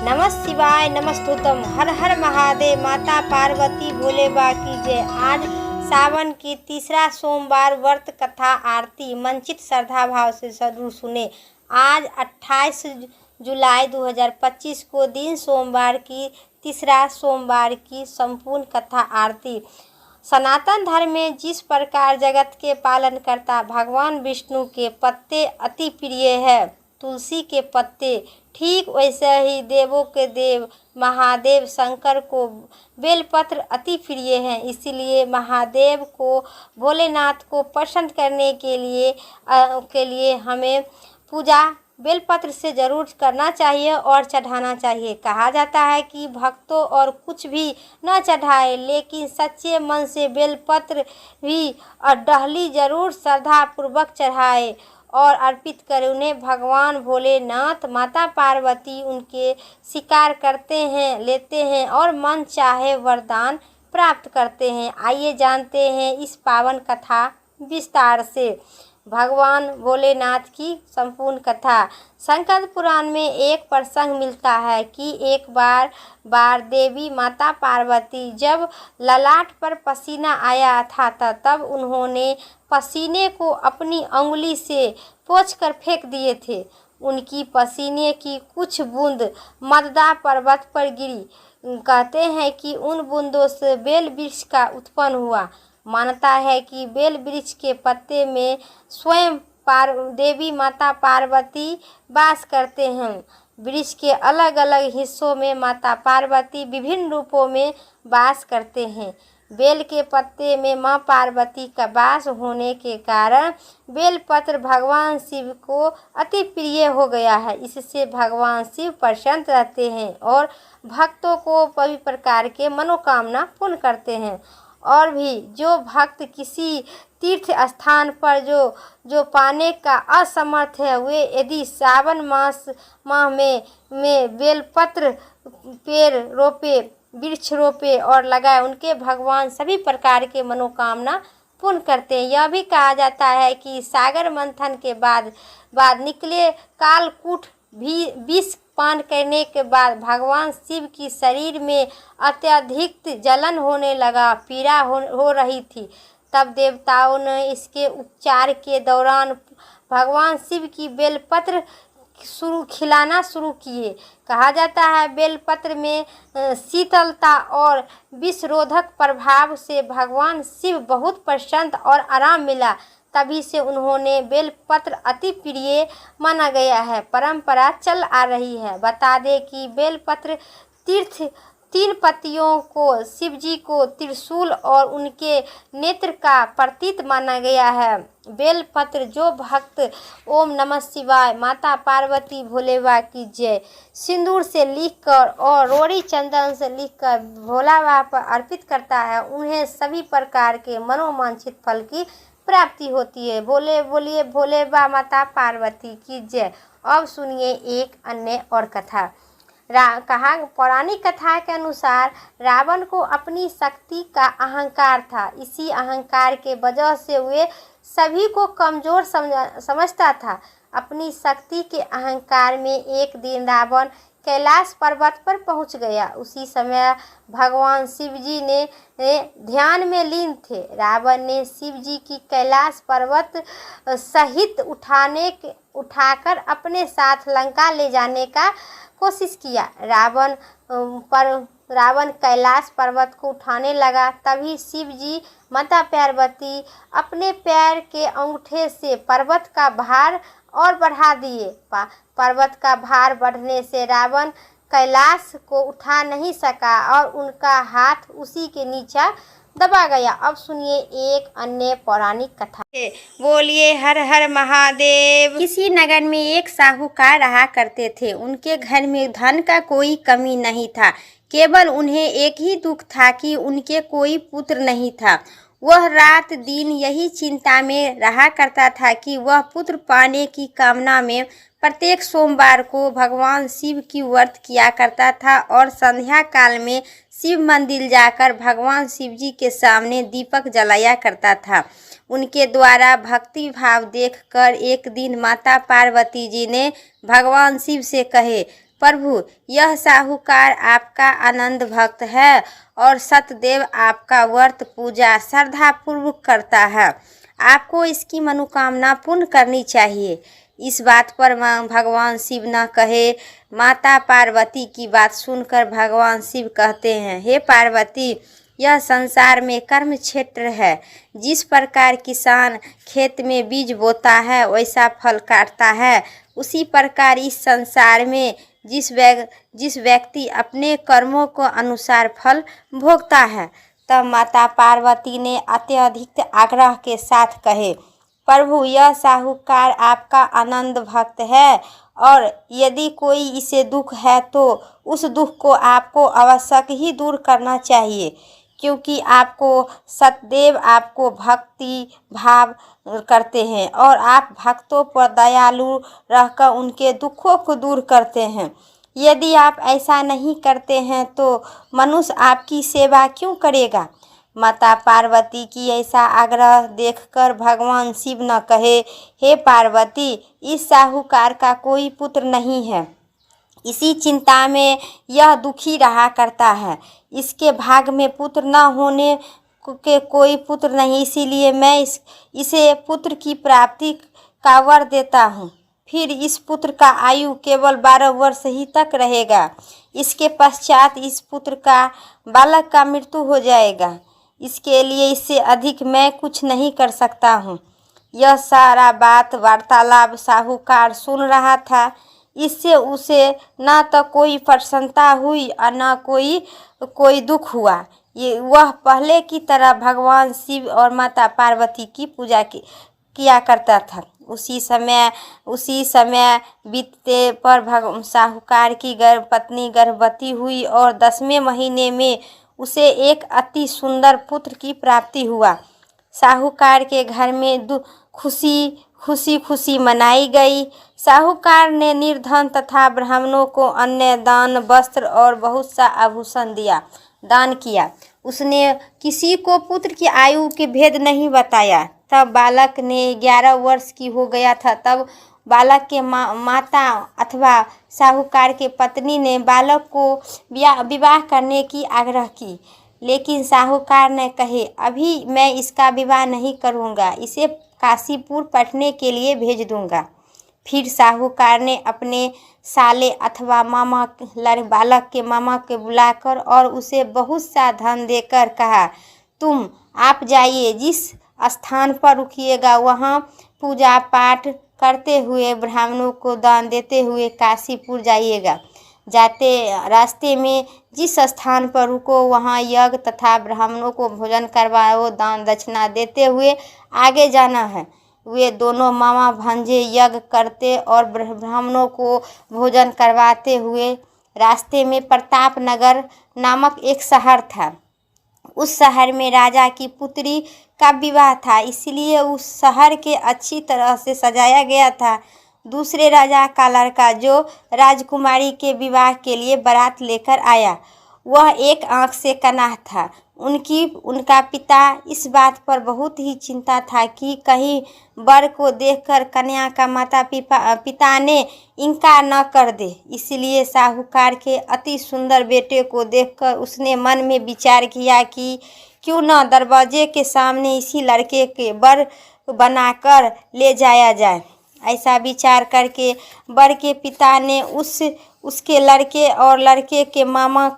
नमः शिवाय नमस्तुतम हर हर महादेव। माता पार्वती भोले बा की जय। आज सावन की तीसरा सोमवार व्रत कथा आरती मंचित श्रद्धा भाव से जरूर सुने। आज 28 जुलाई 2025 को दिन सोमवार की तीसरा सोमवार की संपूर्ण कथा आरती। सनातन धर्म में जिस प्रकार जगत के पालन करता भगवान विष्णु के पत्ते अति प्रिय है, तुलसी के पत्ते, ठीक वैसे ही देवों के देव महादेव शंकर को बेलपत्र अति प्रिय हैं। इसीलिए महादेव को, भोलेनाथ को प्रसन्न करने के लिए हमें पूजा बेलपत्र से जरूर करना चाहिए और चढ़ाना चाहिए। कहा जाता है कि भक्तों और कुछ भी न चढ़ाए, लेकिन सच्चे मन से बेलपत्र भी और डहली जरूर श्रद्धापूर्वक चढ़ाए और अर्पित करें। उन्हें भगवान भोलेनाथ, माता पार्वती उनके स्वीकार करते हैं, लेते हैं और मन चाहे वरदान प्राप्त करते हैं। आइए जानते हैं इस पावन कथा विस्तार से। भगवान भोलेनाथ की संपूर्ण कथा। शंकर पुराण में एक प्रसंग मिलता है कि एक बार देवी माता पार्वती जब ललाट पर पसीना आया था तब उन्होंने पसीने को अपनी अंगुली से पोंछकर फेंक दिए थे। उनकी पसीने की कुछ बूंद मददा पर्वत पर गिरी। कहते हैं कि उन बूंदों से बेल वृक्ष का उत्पन्न हुआ। मानता है कि बेल वृक्ष के पत्ते में स्वयं देवी माता पार्वती वास करते हैं। वृक्ष के अलग अलग हिस्सों में माता पार्वती विभिन्न रूपों में वास करते हैं। बेल के पत्ते में माँ पार्वती का वास होने के कारण बेलपत्र भगवान शिव को अति प्रिय हो गया है। इससे भगवान शिव प्रसन्न रहते हैं और भक्तों को सभी प्रकार के मनोकामना पूर्ण करते हैं। और भी जो भक्त किसी तीर्थ स्थान पर जो पाने का असमर्थ है, वे यदि सावन माह में बेलपत्र पेड़ रोपे, वृक्ष रोपे और लगाए, उनके भगवान सभी प्रकार के मनोकामना पूर्ण करते हैं। यह भी कहा जाता है कि सागर मंथन के बाद निकले कालकूट भी विष पान करने के बाद भगवान शिव की शरीर में अत्यधिक जलन होने लगा, पीड़ा हो रही थी। तब देवताओं ने इसके उपचार के दौरान भगवान शिव की बेलपत्र खिलाना शुरू किए। कहा जाता है बेलपत्र में शीतलता और विषरोधक प्रभाव से भगवान शिव बहुत प्रसन्न और आराम मिला। तभी से उन्होंने बेलपत्र अति प्रिय माना गया है। परंपरा चल आ रही है। बता दें कि बेलपत्र तीन पत्तियों को शिवजी को त्रिशूल और उनके नेत्र का प्रतीक माना गया है। बेलपत्र जो भक्त ओम नमः शिवाय, माता पार्वती भोले बा की जय सिंदूर से लिखकर और रोड़ी चंदन से लिखकर भोला बा पर अर्पित करता है, उन्हें सभी प्रकार के मनोवांछित फल की प्राप्ति होती है। बोलिए भोले बा माता पार्वती की जय। अब सुनिए एक अन्य और कथा। पौराणिक कथा के अनुसार रावण को अपनी शक्ति का अहंकार था। इसी अहंकार के वजह से वे सभी को कमजोर समझता था। अपनी शक्ति के अहंकार में एक दिन रावण कैलाश पर्वत पर पहुंच गया। उसी समय भगवान शिवजी ने ध्यान में लीन थे। रावण ने शिवजी की कैलाश पर्वत सहित उठाकर अपने साथ लंका ले जाने का कोशिश किया। रावण कैलाश पर्वत को उठाने लगा। तभी शिवजी माता पार्वती अपने पैर के अंगूठे से पर्वत का भार और बढ़ा दिए। पर्वत का भार बढ़ने से रावण कैलाश को उठा नहीं सका और उनका हाथ उसी के नीचे दबा गया। अब सुनिए एक अन्य पौराणिक कथा। बोलिए हर हर महादेव। किसी नगर में एक साहूकार रहा करते थे। उनके घर में धन का कोई कमी नहीं था। केवल उन्हें एक ही दुख था कि उनके कोई पुत्र नहीं था। वह रात दिन यही चिंता में रहा करता था कि वह पुत्र पाने की कामना में प्रत्येक सोमवार को भगवान शिव की व्रत किया करता था और संध्या काल में शिव मंदिर जाकर भगवान शिव जी के सामने दीपक जलाया करता था। उनके द्वारा भक्ति भाव देखकर एक दिन माता पार्वती जी ने भगवान शिव से कहे, प्रभु, यह साहूकार आपका आनंद भक्त है और सतदेव आपका व्रत पूजा श्रद्धापूर्वक करता है। आपको इसकी मनोकामना पूर्ण करनी चाहिए। इस बात पर भगवान शिव न कहे। माता पार्वती की बात सुनकर भगवान शिव कहते हैं, हे पार्वती, यह संसार में कर्म क्षेत्र है। जिस प्रकार किसान खेत में बीज बोता है वैसा फल काटता है, उसी प्रकार इस संसार में जिस व्यक्ति अपने कर्मों को अनुसार फल भोगता है। तब माता पार्वती ने अत्यधिक आग्रह के साथ कहे, प्रभु, यह साहूकार आपका आनंद भक्त है और यदि कोई इसे दुख है तो उस दुख को आपको अवश्य ही दूर करना चाहिए, क्योंकि आपको सतदेव आपको भक्ति भाव करते हैं और आप भक्तों पर दयालु रहकर उनके दुखों को दूर करते हैं। यदि आप ऐसा नहीं करते हैं तो मनुष्य आपकी सेवा क्यों करेगा। माता पार्वती की ऐसा आग्रह देखकर भगवान शिव न कहे, हे पार्वती, इस साहूकार का कोई पुत्र नहीं है। इसी चिंता में यह दुखी रहा करता है। इसके भाग में पुत्र न होने के कोई पुत्र नहीं, इसीलिए मैं इसे पुत्र की प्राप्ति का वर देता हूँ। फिर इस पुत्र का आयु केवल 12 वर्ष ही तक रहेगा। इसके पश्चात इस पुत्र का बालक का मृत्यु हो जाएगा। इसके लिए इससे अधिक मैं कुछ नहीं कर सकता हूँ। यह सारा बात वार्तालाप साहूकार सुन रहा था। इससे उसे न तो कोई प्रसन्नता हुई और न कोई दुख हुआ। वह पहले की तरह भगवान शिव और माता पार्वती की पूजा किया करता था। उसी समय बीतते पर साहूकार की पत्नी गर्भवती हुई और 10वें महीने में उसे एक अति सुंदर पुत्र की प्राप्ति हुआ। साहूकार के घर में खुशी मनाई गई। साहूकार ने निर्धन तथा ब्राह्मणों को अन्न दान वस्त्र और बहुत सा आभूषण दान किया। उसने किसी को पुत्र की आयु के भेद नहीं बताया। तब बालक ने 11 वर्ष की हो गया था। तब बालक के माता अथवा साहूकार के पत्नी ने बालक को विवाह करने की आग्रह की, लेकिन साहूकार ने कहे, अभी मैं इसका विवाह नहीं करूँगा, इसे काशीपुर पढ़ने के लिए भेज दूँगा। फिर साहूकार ने अपने साले अथवा बालक के मामा के बुलाकर और उसे बहुत सा धन देकर कहा, आप जाइए, जिस स्थान पर रुकिएगा वहाँ पूजा पाठ करते हुए ब्राह्मणों को दान देते हुए काशीपुर जाइएगा। जाते रास्ते में जिस स्थान पर रुको वहाँ यज्ञ तथा ब्राह्मणों को भोजन करवाओ, दान दक्षिणा देते हुए आगे जाना है। वे दोनों मामा भांजे यज्ञ करते और ब्राह्मणों को भोजन करवाते हुए रास्ते में प्रताप नगर नामक एक शहर था। उस शहर में राजा की पुत्री का विवाह था, इसलिए उस शहर के अच्छी तरह से सजाया गया था। दूसरे राजा का लड़का जो राजकुमारी के विवाह के लिए बारात लेकर आया, वह एक आंख से कनाह था। उनका पिता इस बात पर बहुत ही चिंता था कि कहीं वर को देखकर कन्या का माता पिता ने इनकार न कर दे। इसलिए साहूकार के अति सुंदर बेटे को देखकर उसने मन में विचार किया कि क्यों न दरवाजे के सामने इसी लड़के के वर बनाकर ले जाया जाए। ऐसा विचार करके वर के पिता ने उसके लड़के और लड़के के मामा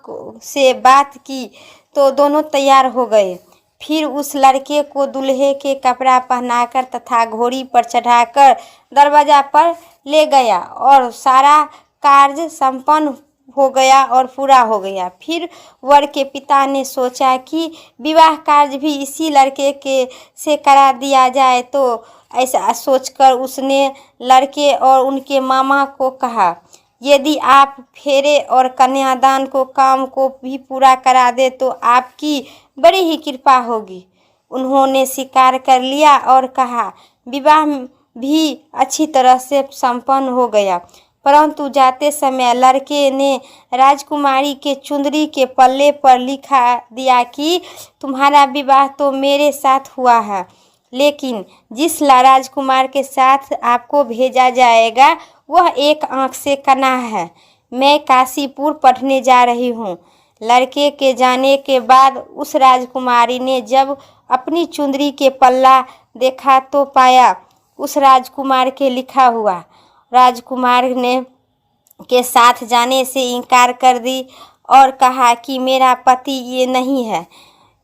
से बात की तो दोनों तैयार हो गए। फिर उस लड़के को दूल्हे के कपड़ा पहनाकर तथा घोड़ी पर चढ़ाकर दरवाजा पर ले गया और सारा कार्य संपन्न हो गया और पूरा हो गया। फिर वर के पिता ने सोचा कि विवाह कार्य भी इसी लड़के से करा दिया जाए, तो ऐसा सोचकर उसने लड़के और उनके मामा को कहा, यदि आप फेरे और कन्यादान को काम को भी पूरा करा दे तो आपकी बड़ी ही कृपा होगी। उन्होंने स्वीकार कर लिया और कहा, विवाह भी अच्छी तरह से संपन्न हो गया। परंतु जाते समय लड़के ने राजकुमारी के चुंदरी के पल्ले पर लिखा दिया कि तुम्हारा विवाह तो मेरे साथ हुआ है, लेकिन जिस राजकुमार के साथ आपको भेजा जाएगा वह एक आंख से कना है। मैं काशीपुर पढ़ने जा रही हूँ। लड़के के जाने के बाद उस राजकुमारी ने जब अपनी चुंदरी के पल्ला देखा तो पाया उस राजकुमार के लिखा हुआ। राजकुमार ने के साथ जाने से इनकार कर दी और कहा कि मेरा पति ये नहीं है,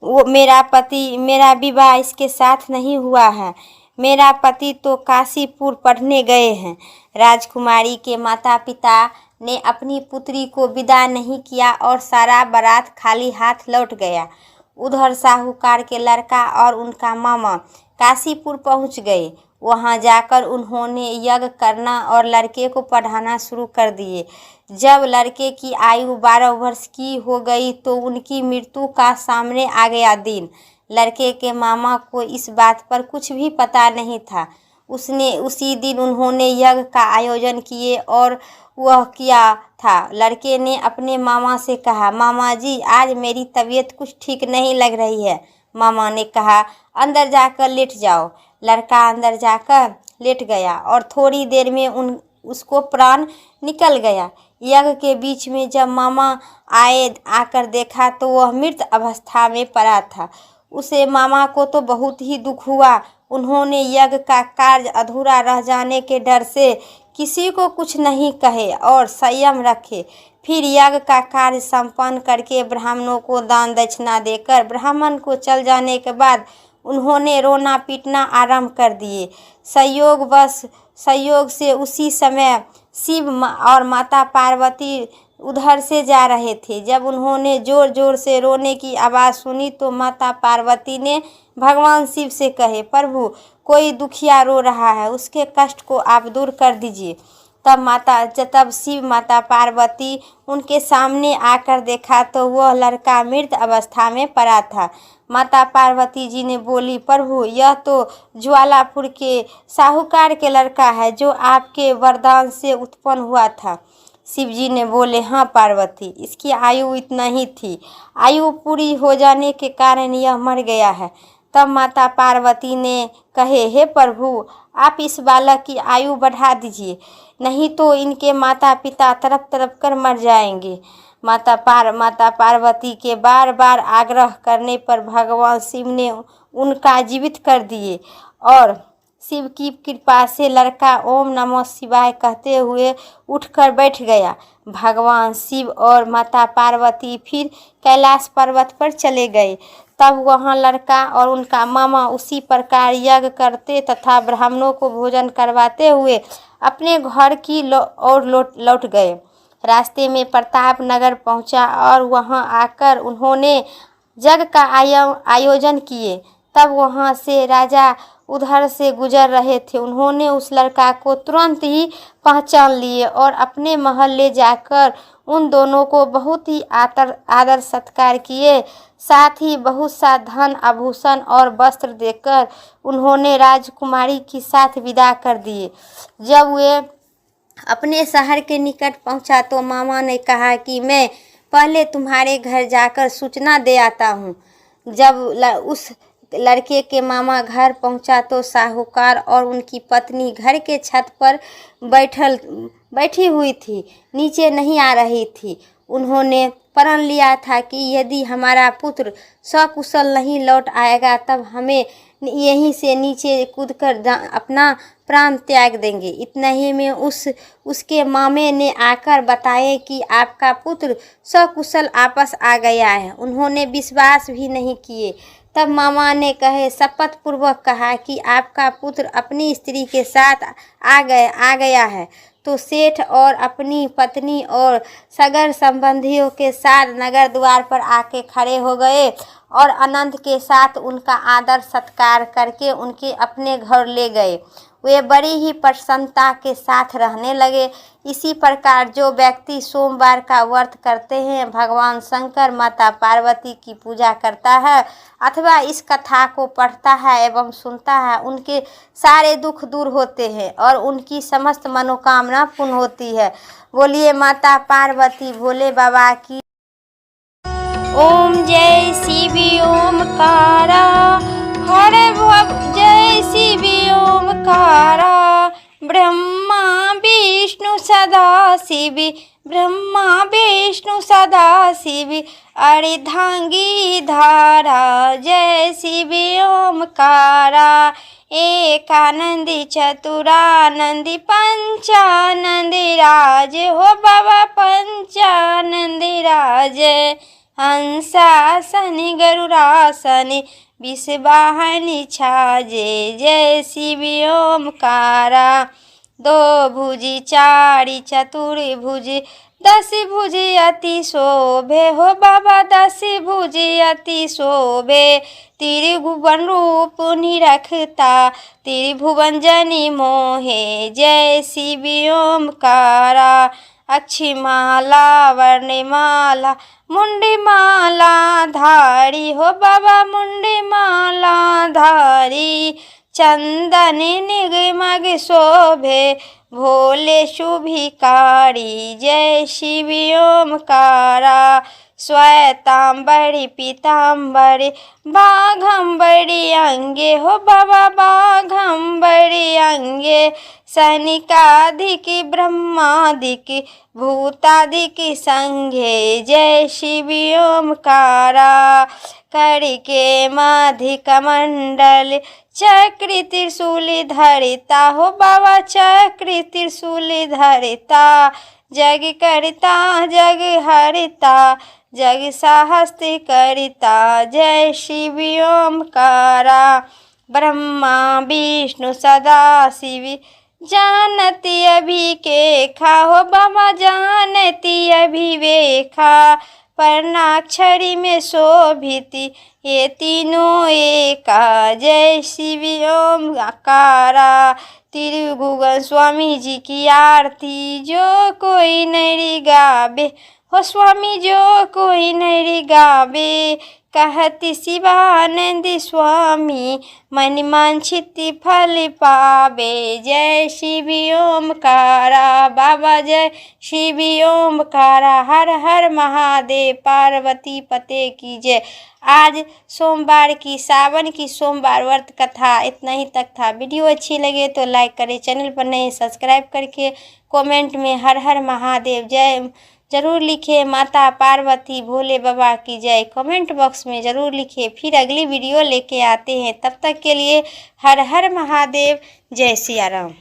वो मेरा विवाह इसके साथ नहीं हुआ है, मेरा पति तो काशीपुर पढ़ने गए हैं। राजकुमारी के माता पिता ने अपनी पुत्री को विदा नहीं किया और सारा बारात खाली हाथ लौट गया। उधर साहूकार के लड़का और उनका मामा काशीपुर पहुंच गए। वहां जाकर उन्होंने यज्ञ करना और लड़के को पढ़ाना शुरू कर दिए। जब लड़के की आयु 12 वर्ष की हो गई तो उनकी मृत्यु का सामने आ गया दिन। लड़के के मामा को इस बात पर कुछ भी पता नहीं था। उसी दिन उन्होंने यज्ञ का आयोजन किए और वह किया था। लड़के ने अपने मामा से कहा, मामा जी आज मेरी तबीयत कुछ ठीक नहीं लग रही है। मामा ने कहा, अंदर जाकर लेट जाओ। लड़का अंदर जाकर लेट गया और थोड़ी देर में उसको प्राण निकल गया। यज्ञ के बीच में जब मामा आकर देखा तो वह मृत अवस्था में पड़ा था। उसे मामा को तो बहुत ही दुख हुआ। उन्होंने यज्ञ का कार्य अधूरा रह जाने के डर से किसी को कुछ नहीं कहे और संयम रखे। फिर यज्ञ का कार्य संपन्न करके ब्राह्मणों को दान दक्षिणा देकर ब्राह्मण को चल जाने के बाद उन्होंने रोना पीटना आरंभ कर दिए। संयोग से उसी समय शिव और माता पार्वती उधर से जा रहे थे। जब उन्होंने जोर जोर से रोने की आवाज़ सुनी तो माता पार्वती ने भगवान शिव से कहे, प्रभु कोई दुखिया रो रहा है, उसके कष्ट को आप दूर कर दीजिए। तब शिव माता पार्वती उनके सामने आकर देखा तो वह लड़का मृत अवस्था में पड़ा था। माता पार्वती जी ने बोली, प्रभु यह तो ज्वालापुर के साहूकार के लड़का है जो आपके वरदान से उत्पन्न हुआ था। शिव जी ने बोले, हाँ पार्वती, इसकी आयु इतना ही थी, आयु पूरी हो जाने के कारण यह मर गया है। तब माता पार्वती ने कहे, हे प्रभु आप इस बालक की आयु बढ़ा दीजिए, नहीं तो इनके माता पिता तड़प तड़प कर मर जाएंगे। माता पार्वती के बार बार आग्रह करने पर भगवान शिव ने उनका जीवित कर दिए और शिव की कृपा से लड़का ओम नमः शिवाय कहते हुए उठकर बैठ गया। भगवान शिव और माता पार्वती फिर कैलाश पर्वत पर चले गए। तब वहाँ लड़का और उनका मामा उसी प्रकार यज्ञ करते तथा ब्राह्मणों को भोजन करवाते हुए अपने घर की ओर लौट गए। रास्ते में प्रताप नगर पहुँचा और वहाँ आकर उन्होंने यज्ञ का आयोजन किए। तब वहाँ से राजा उधर से गुजर रहे थे। उन्होंने उस लड़का को तुरंत ही पहचान लिए और अपने महल ले जाकर उन दोनों को बहुत ही आदर सत्कार किए। साथ ही बहुत सा धन आभूषण और वस्त्र देकर उन्होंने राजकुमारी के साथ विदा कर दिए। जब वे अपने शहर के निकट पहुंचा तो मामा ने कहा कि मैं पहले तुम्हारे घर जाकर सूचना दे आता हूँ। जब उस लड़के के मामा घर पहुंचा तो साहूकार और उनकी पत्नी घर के छत पर बैठी हुई थी, नीचे नहीं आ रही थी। उन्होंने प्रण लिया था कि यदि हमारा पुत्र सकुशल नहीं लौट आएगा तब हमें यहीं से नीचे कूदकर अपना प्राण त्याग देंगे। इतना ही में उसके मामे ने आकर बताए कि आपका पुत्र सकुशल आपस आ गया है। उन्होंने विश्वास भी नहीं किए। तब मामा ने शपथ पूर्वक कहा कि आपका पुत्र अपनी स्त्री के साथ आ गया है। तो सेठ और अपनी पत्नी और सगर संबंधियों के साथ नगर द्वार पर आके खड़े हो गए और आनंद के साथ उनका आदर सत्कार करके उनके अपने घर ले गए। वे बड़ी ही प्रसन्नता के साथ रहने लगे। इसी प्रकार जो व्यक्ति सोमवार का व्रत करते हैं, भगवान शंकर माता पार्वती की पूजा करता है अथवा इस कथा को पढ़ता है एवं सुनता है, उनके सारे दुख दूर होते हैं और उनकी समस्त मनोकामना पूर्ण होती है। बोलिए माता पार्वती भोले बाबा की। ओम जय शिव ओमकारा हर भव जय शिव ओमकारा ब्रह्मा विष्णु सदा शिव, ब्रह्मा विष्णु सदा शिव, अर्धांगी धारा जय शिव ओमकारा। एकानंदी चतुरानंदी पंचानंदी राज हो बाबा पंचानंदी राज। हंसासन गरुड़ासन विषवाहनी छाजे जय शिव ओमकारा। दो भुजी चारि चतुर्भुज, दस भुजी अति शोभे हो बाबा दस भुजी अति शोभे। त्रिभुवन रूप निरखता, त्रिभुवन जनि मोहे जय शिव ओमकारा। अक्षिमाला वर्णमाला मुंडमाला धारी हो बाबा मुंडमाला धारी। चंदन निगमग शोभे भोले शुभिकारी जय शिव ओमकारा। श्वेतांबरी पीतांबरी बाघंबरी अंगे हो बाबा बाघंबरी अंगे। सनिकाधिक ब्रह्मादिक भूतादिक संघे जय शिव ओमकारा। करके मधि कमंडल चक्र त्रिशूल धरिता हो बाबा चक्र त्रिशूल धरिता। जग करता जग हरिता जग साहस्य करता जय शिव ओमकारा। ब्रह्मा विष्णु सदा शिव जानती अभी के खा हो बाबा जानती अभिवेखा। वर्णाक्षरी में शोभिति ये तीनों एका जय शिव ओमकारा। त्रिभुवन स्वामी जी की आरती जो कोई नहीं गावे हो स्वामी जो कोई नहीं गावे। कहती शिवानंद स्वामी मन वांछित फल पावे जय शिव ओमकारा। बाबा जय शिव ओमकारा। हर हर महादेव। पार्वती पते की जय। आज सोमवार की सावन की सोमवार व्रत कथा इतना ही तक था। वीडियो अच्छी लगे तो लाइक करें, चैनल पर नए सब्सक्राइब करके कमेंट में हर हर महादेव जय जरूर लिखिए। माता पार्वती भोले बाबा की जय कमेंट बॉक्स में ज़रूर लिखिए। फिर अगली वीडियो लेके आते हैं, तब तक के लिए हर हर महादेव। जय सिया राम।